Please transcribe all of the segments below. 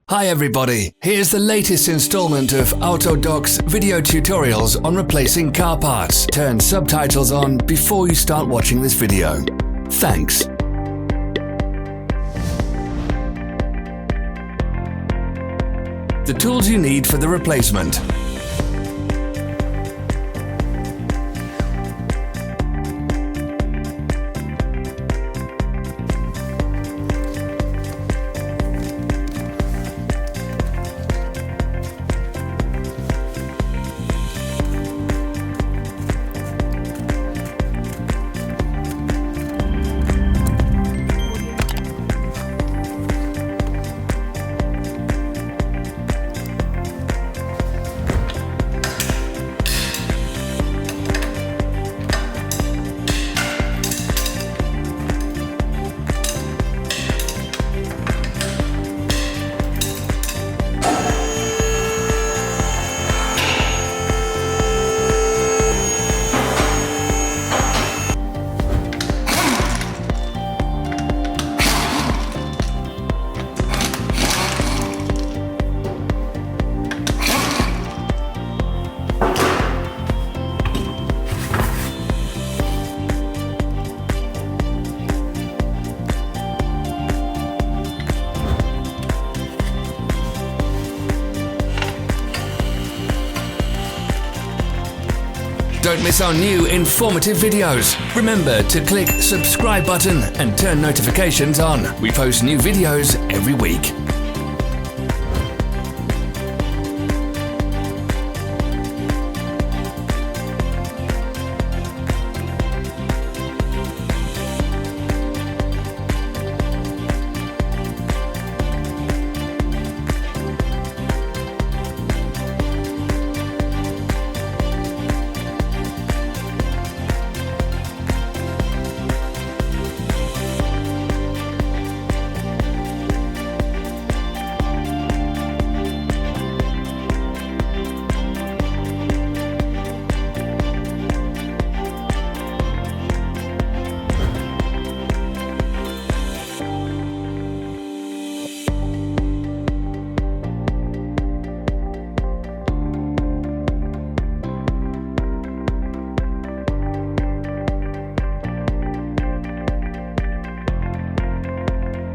Hi everybody, here's the latest installment of Autodoc's video tutorials on replacing car parts. Turn subtitles on before you start watching this video. Thanks. The tools you need for the replacement. Don't miss our new informative videos. Remember to click subscribe button and turn notifications on. We post new videos every week.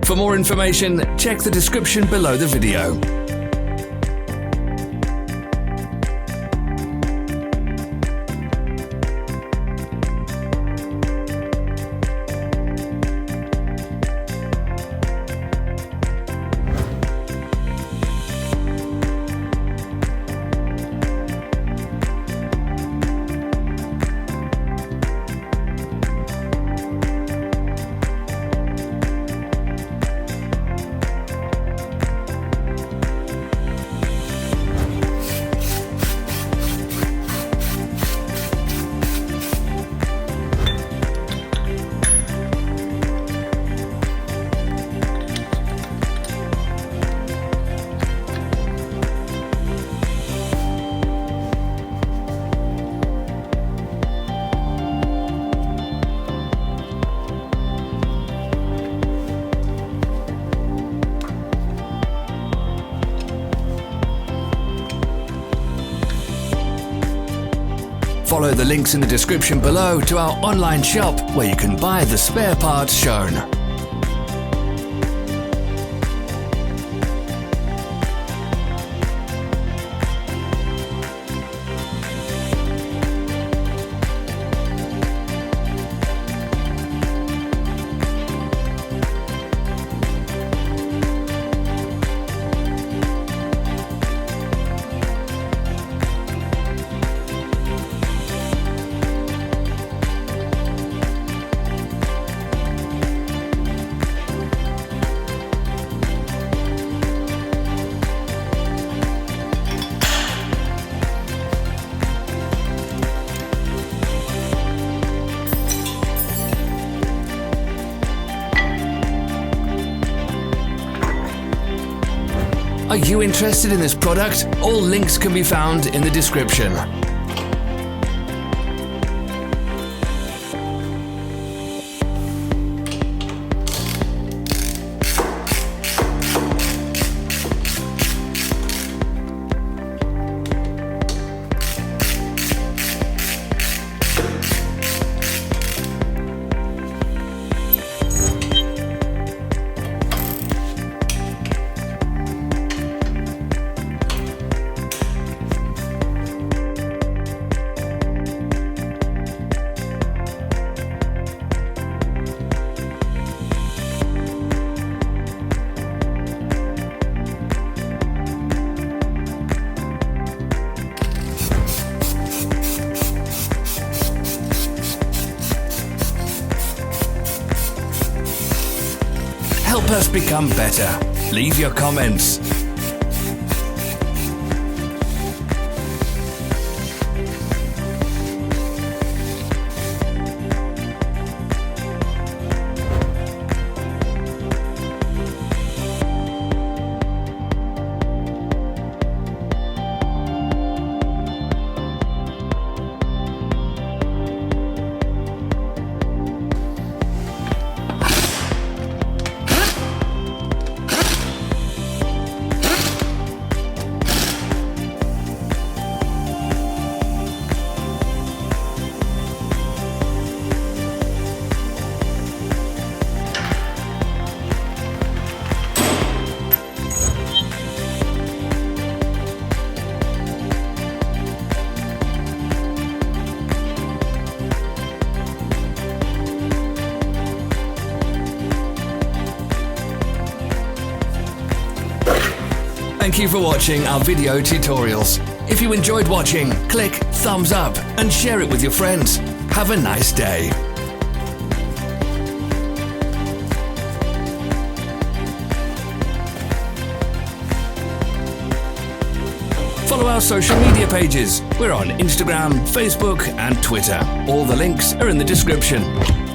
For more information, check the description below the video. Follow the links in the description below to our online shop where you can buy the spare parts shown. Are you interested in this product? All links can be found in the description. Help us become better. Leave your comments. Thank you for watching our video tutorials. If you enjoyed watching, click thumbs up and share it with your friends. Have a nice day. Follow our social media pages. We're on Instagram, Facebook and Twitter. All the links are in the description.